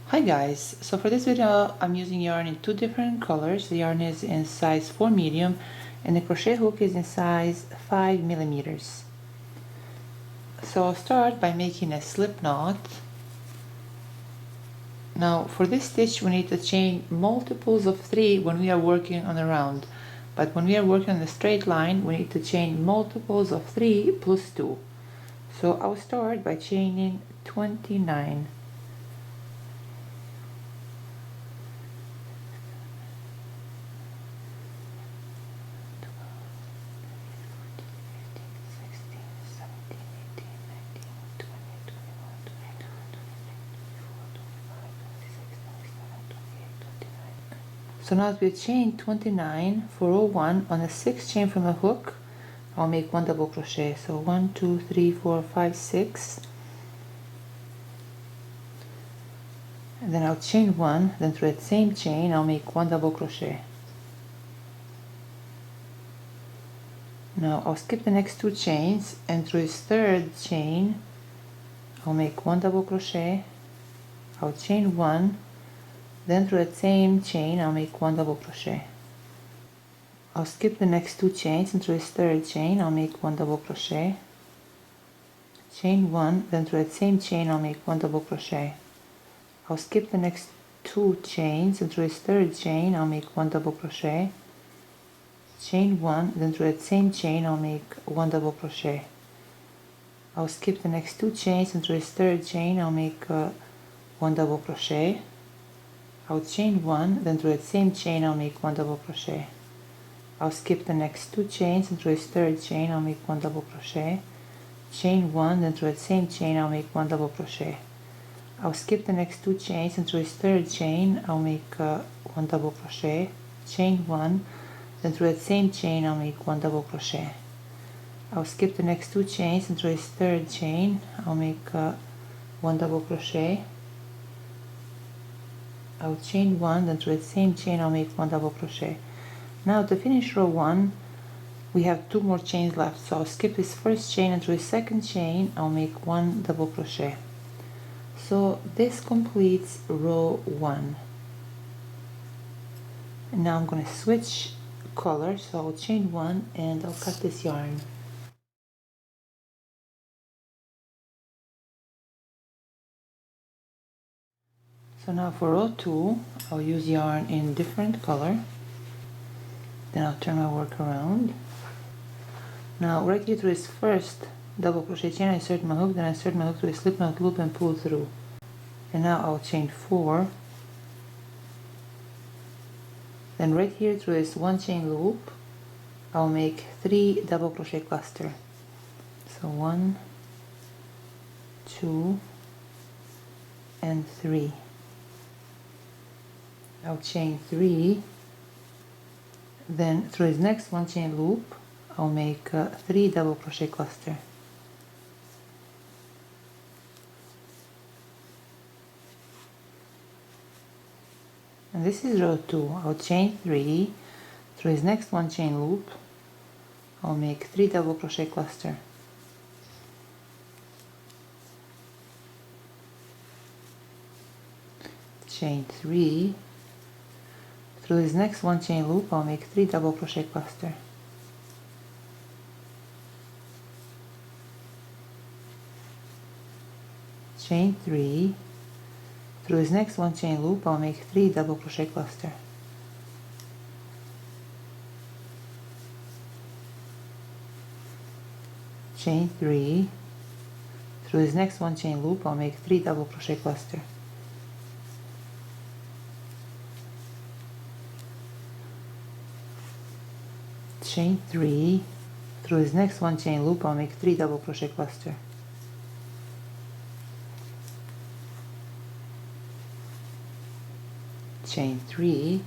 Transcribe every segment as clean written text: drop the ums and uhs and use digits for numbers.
Hi guys, so for this video I'm using yarn in two different colors. The yarn is in size 4 medium and the crochet hook is in size 5 millimeters. So I'll start by making a slip knot. Now for this stitch we need to chain multiples of 3 when we are working on a round, but when we are working on a straight line we need to chain multiples of 3 plus 2. So I'll start by chaining 29. So now that we've chained 29 for row 1 on a 6th chain from the hook, I'll make 1 double crochet. So 1, 2, 3, 4, 5, 6, and then I'll chain 1, then through that same chain I'll make 1 double crochet. Now I'll skip the next 2 chains, and through this 3rd chain I'll make 1 double crochet, I'll chain 1, then through that same chain I'll make 1 double crochet. I'll skip the next 2 chains, and through this 3rd chain I'll make 1 double crochet, chain 1, then through that same chain I'll make 1 double crochet. I'll skip the next 2 chains, and through this 3rd chain I'll make 1 double crochet, chain 1, then through that same chain I'll make 1 double crochet. I'll skip the next 2 chains, and through this 3rd chain I'll make 1 double crochet. I'll chain 1, then through that same chain I'll make 1 double crochet. I'll skip the next 2 chains, and through this 3rd chain I'll make 1 double crochet, chain 1, then through that same chain I'll make 1 double crochet. I'll skip the next 2 chains, and through this 3rd chain I'll make 1 double crochet, chain 1, then through that same chain I'll make 1 double crochet. I'll skip the next 2 chains, and through this 3rd chain I'll make 1 double crochet. I'll chain 1, then through the same chain I'll make 1 double crochet. Now to finish row 1 we have 2 more chains left, so I'll skip this first chain, and through the 2nd chain I'll make 1 double crochet. So this completes row 1. And now I'm going to switch colors, so I'll chain 1 and I'll cut this yarn. So now for row 2 I'll use yarn in different color, then I'll turn my work around. Now right here through this first double crochet chain I insert my hook, then I insert my hook through a slip knot loop and pull through. And now I'll chain 4, then right here through this 1 chain loop I'll make 3 double crochet cluster. So 1, 2, and 3. I'll chain 3, then through this next 1 chain loop I'll make 3 double crochet cluster. And this is row 2. I'll chain 3, through this next 1 chain loop I'll make 3 double crochet cluster. Chain 3, through this next 1 chain loop I'll make 3 double crochet cluster. Chain 3, through this next 1 chain loop I'll make 3 double crochet cluster. Chain 3, through this next 1 chain loop I'll make 3 double crochet cluster. Chain 3, through this next 1 chain loop I'll make 3 double crochet cluster. Chain 3,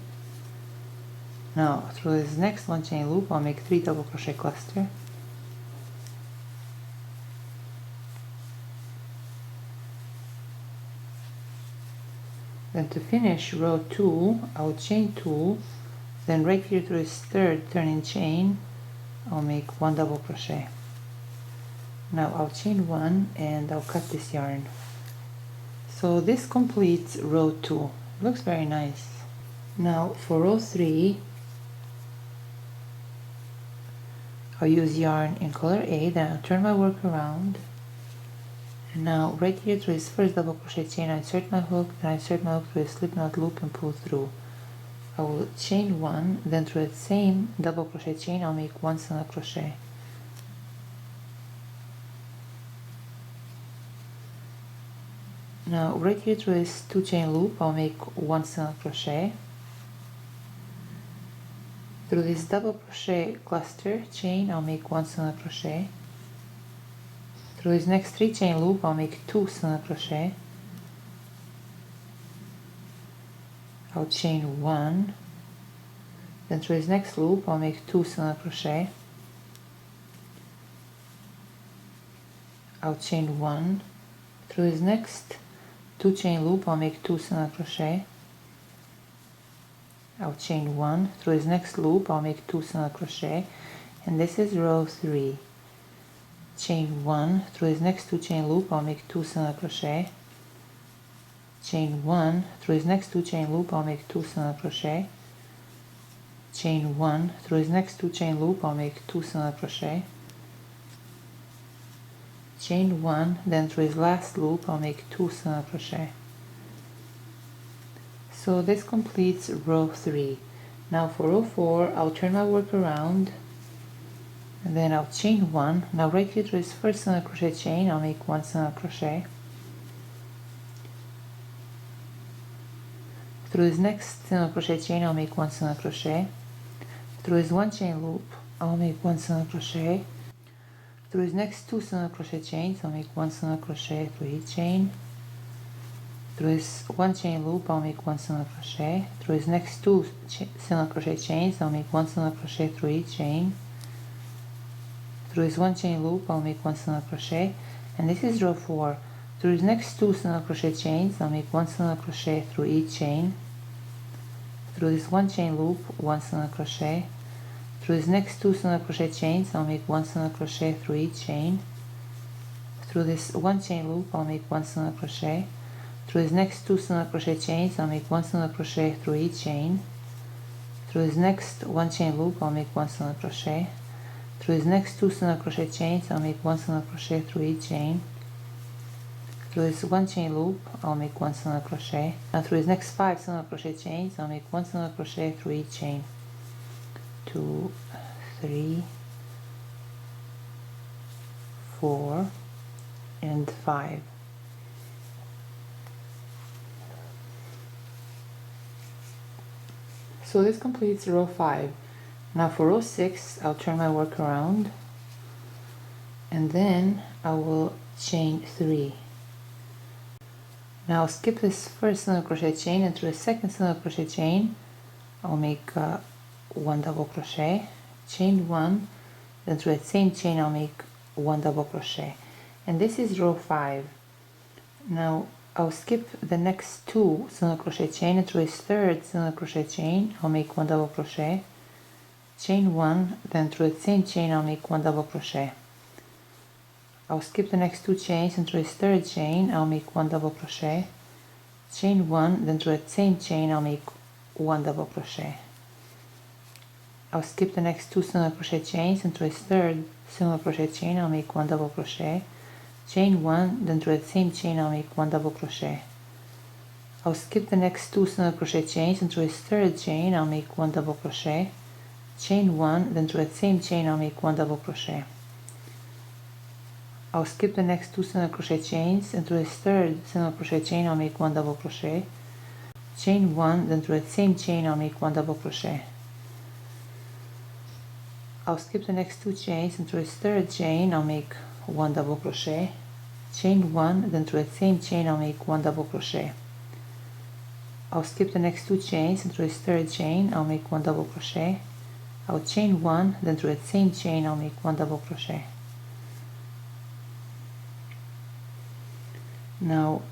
now through this next 1 chain loop I'll make 3 double crochet cluster. Then to finish row 2 I'll chain 2, then right here through this 3rd turning chain I'll make 1 double crochet. Now I'll chain 1 and I'll cut this yarn. So this completes row 2. Looks very nice. Now for row 3, I'll use yarn in color A, then I'll turn my work around. And now right here through this first double crochet chain, I insert my hook, then I insert my hook through a slip knot loop and pull through. I will chain 1, then through the same double crochet chain, I'll make 1 single crochet. Now right here through this 2 chain loop, I'll make 1 single crochet. Through this double crochet cluster chain, I'll make 1 single crochet. Through this next 3 chain loop, I'll make 2 single crochet. I'll chain 1. Then through this next loop, I'll make 2 single crochet. I'll chain 1. Through this next 2 chain loop, I'll make 2 single crochet. I'll chain 1. Through this next loop, I'll make 2 single crochet, and this is row 3. Chain 1. Through this next 2 chain loop, I'll make 2 single crochet. Chain 1. Through this next 2 chain loop, I'll make 2 single crochet. Chain 1. Through this next 2 chain loop, I'll make 2 single crochet. Chain 1. Then through this last loop, I'll make 2 single crochet. So this completes row 3. Now for row 4, I'll turn my work around, and then I'll chain 1. Now right here through this first single crochet chain, I'll make 1 single crochet. Through this next single crochet chain, I'll make 1 single crochet. Through this 1 chain loop, I'll make 1 single crochet. Through this next 2 single crochet chains, I'll make 1 single crochet through each chain. Through this 1 chain loop, I'll make 1 single crochet. Through this next 2 single crochet chains, I'll make 1 single crochet through each chain. Through this 1 chain loop, I'll make 1 single crochet, and this is row 4. Through this next 2 single crochet chains, I'll make 1 single crochet through each chain. Through this 1 chain loop, 1 single crochet. Through this next 2 single crochet chains, I'll make 1 single crochet through each chain. Through this 1 chain loop, I'll make 1 single crochet. Through this next 2 single crochet chains, I'll make 1 single crochet through each chain. Through this next 1 chain loop, I'll make 1 single crochet. Through this next 2 single crochet chains, I'll make 1 single crochet through each chain. Through this 1 chain loop, I'll make 1 single crochet. Now through this next 5 single crochet chains, I'll make 1 single crochet through each chain. 2, 3, 4, and 5. So this completes row 5. Now for row 6, I'll turn my work around, and then I will chain 3. Now I'll skip this first single crochet chain, and through the second single crochet chain, I'll make 1 double crochet, chain 1, then through that same chain I'll make 1 double crochet, and this is row 5. Now I'll skip the next 2 single crochet chain, and through this third single crochet chain I'll make 1 double crochet, chain 1, then through the same chain I'll make 1 double crochet. I'll skip the next 2 chains, and through this third chain I'll make 1 double crochet, chain 1, then through that same chain I'll make 1 double crochet. I'll skip the next 2 single crochet chains, and through this third single crochet chain I'll make 1 double crochet, chain 1, then through that same chain I'll make 1 double crochet. I'll skip the next 2 single crochet chains, and through this third chain I'll make 1 double crochet, chain 1, then through that same chain I'll make 1 double crochet. I'll skip the next 2 single crochet chains, and through this third single crochet chain I'll make 1 double crochet, chain 1, then through that same chain I'll make 1 double crochet. I'll skip the next 2 chains, and through this third chain I'll make 1 double crochet, chain 1, then through that same chain I'll make 1 double crochet. I'll skip the next 2 chains, and through this third chain I'll make 1 double crochet, I'll chain 1, then through that same chain I'll make 1 double crochet. Now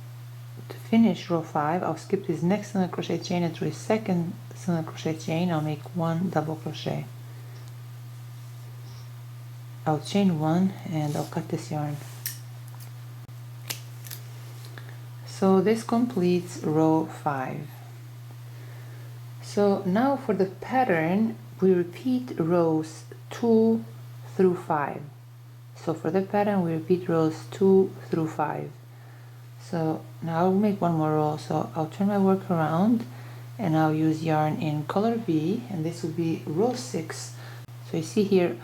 to finish row 5, I'll skip this next single crochet chain, and through the second single crochet chain I'll make 1 double crochet. I'll chain 1, and I'll cut this yarn. So this completes row 5. So now for the pattern, we repeat rows 2 through 5. So for the pattern, we repeat rows 2 through 5. So now I'll make one more row. So I'll turn my work around and I'll use yarn in color B, and this will be row 6. So you see here,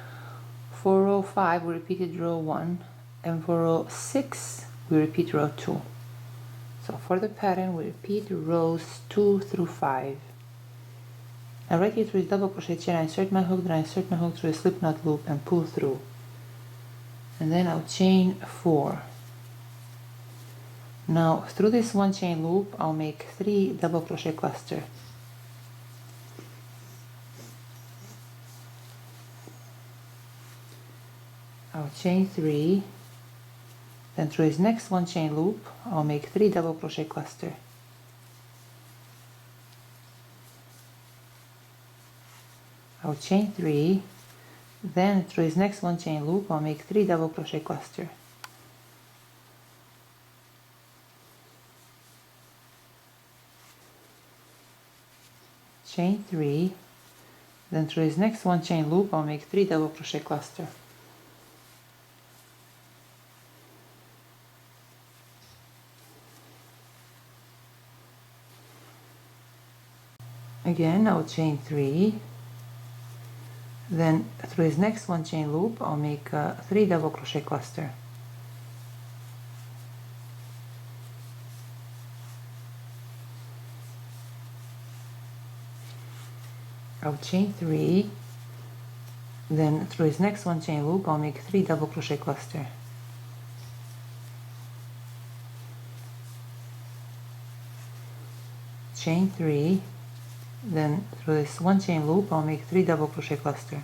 for row 5 we repeated row 1, and for row 6 we repeat row 2. So for the pattern we repeat rows 2 through 5. Now right here through this double crochet chain, I insert my hook, then I insert my hook through a slip knot loop and pull through. And then I'll chain 4. Now through this one chain loop I'll make 3 double crochet cluster. I'll chain 3, then through this next one chain loop I'll make 3 double crochet cluster. I'll chain 3, then through this next one chain loop I'll make 3 double crochet cluster. Chain 3, then through this next one chain loop I'll make 3 double crochet cluster. Again I'll chain 3, then through this next one chain loop I'll make 3 double crochet cluster. I'll chain 3, then through this next one chain loop I'll make 3 double crochet cluster. Chain 3, then through this one chain loop I'll make 3 double crochet cluster.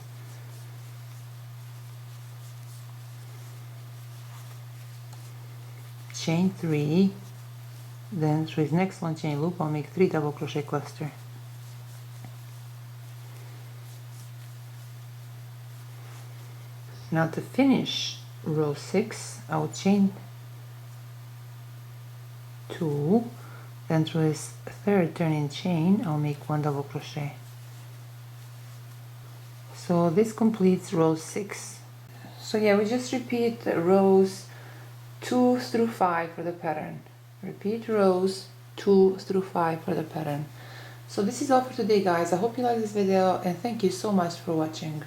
Chain 3, then through this next one chain loop I'll make 3 double crochet cluster. Now to finish row 6 I'll chain 2, then through this third turning chain I'll make 1 double crochet. So this completes row 6. So yeah, we just repeat rows 2 through 5 for the pattern. Repeat rows 2 through 5 for the pattern. So this is all for today, guys. I hope you like this video and thank you so much for watching.